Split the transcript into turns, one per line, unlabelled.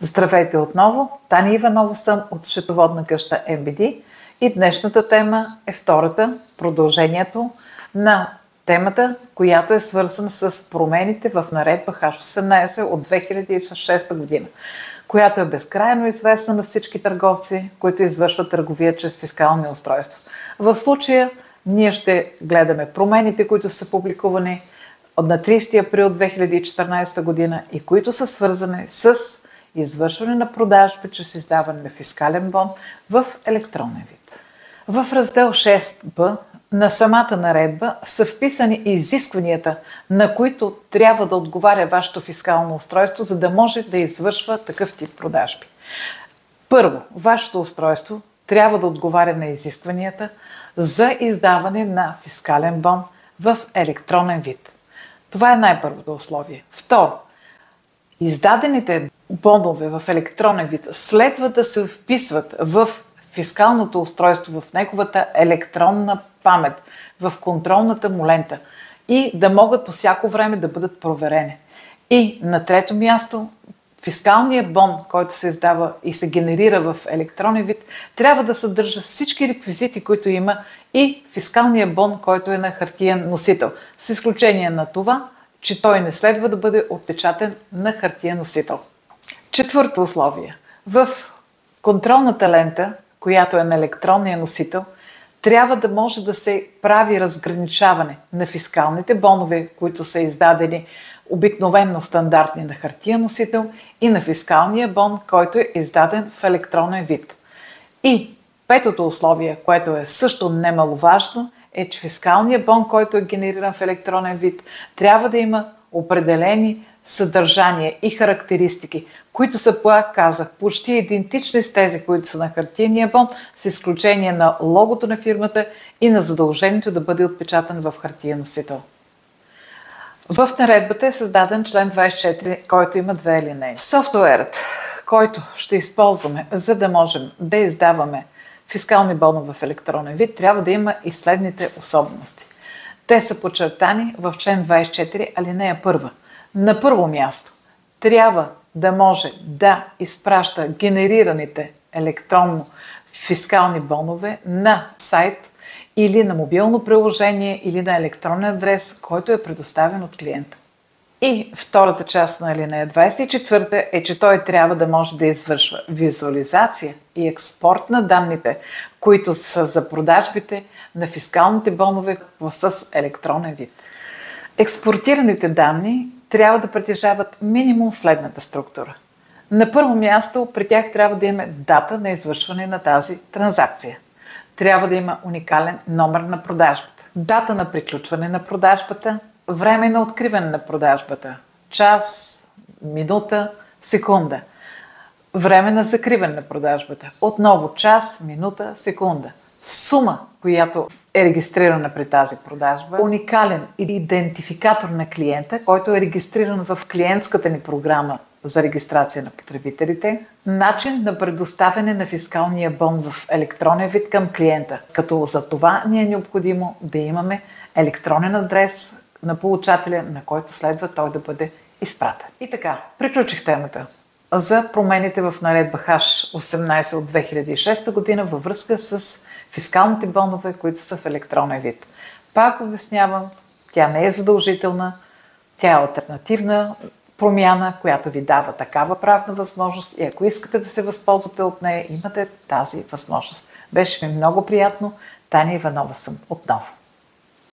Здравейте отново! Таня Иванова съм от счетоводна къща MBD и днешната тема е втората, продължението на темата, която е свързана с промените в наредба H18 от 2006 година, която е безкрайно известна на всички търговци, които извършват търговия чрез фискални устройства. В случая ние ще гледаме промените, които са публикувани на 30 април 2014 година и които са свързани с извършване на продажби чрез издаване на фискален бон в електронен вид. В раздел 6б на самата наредба са вписани изискванията, на които трябва да отговаря вашето фискално устройство, за да може да извършва такъв тип продажби. Първо, вашето устройство трябва да отговаря на изискванията за издаване на фискален бон в електронен вид. Това е най-първото условие. Второ, издадените бонове в електронен вид следва да се вписват в фискалното устройство, в неговата електронна памет, в контролната му лента и да могат по всяко време да бъдат проверени. И на трето място, фискалният бон, който се издава и се генерира в електронен вид, трябва да съдържа всички реквизити, които има и фискалният бон, който е на хартиен носител, с изключение на това, че той не следва да бъде отпечатан на хартиен носител. Четвърто условие. В контролната лента, която е на електронния носител, трябва да може да се прави разграничаване на фискалните бонове, които са издадени обикновено стандартни на хартиен носител, и на фискалния бон, който е издаден в електронен вид. И петото условие, което е също немаловажно, е, че фискалният бон, който е генериран в електронен вид, трябва да има определени съдържания и характеристики, които са, пак казах, почти идентични с тези, които са на хартиения бон, с изключение на логото на фирмата и на задължението да бъде отпечатан в хартиен носител. В наредбата е създаден член 24, който има две алинеи. Софтуерът, който ще използваме, за да можем да издаваме фискални бонове в електронен вид, трябва да има и следните особености. Те са подчертани в член 24, алинея 1. На първо място трябва да може да изпраща генерираните електронно фискални бонове на сайт или на мобилно приложение или на електронен адрес, който е предоставен от клиента. И втората част на алинея 24 е, че той трябва да може да извършва визуализация и експорт на данните, които са за продажбите на фискалните бонове с електронен вид. Експортираните данни трябва да притежават минимум следната структура. На първо място при тях трябва да има дата на извършване на тази транзакция. Трябва да има уникален номер на продажбата, дата на приключване на продажбата, време на откриване на продажбата, час, минута, секунда, време на закриване на продажбата, отново час, минута, секунда, сума, която е регистрирана при тази продажба, уникален идентификатор на клиента, който е регистриран в клиентската ни програма за регистрация на потребителите, начин на предоставяне на фискалния бон в електронен вид към клиента, като за това ни е необходимо да имаме електронен адрес на получателя, на който следва той да бъде изпратен. И така, приключих темата за промените в наредба H18 от 2006 година във връзка с фискалните бонове, които са в електронен вид. Пак обяснявам, тя не е задължителна, тя е алтернативна промяна, която ви дава такава правна възможност и ако искате да се възползвате от нея, имате тази възможност. Беше ми много приятно. Таня Иванова съм отново.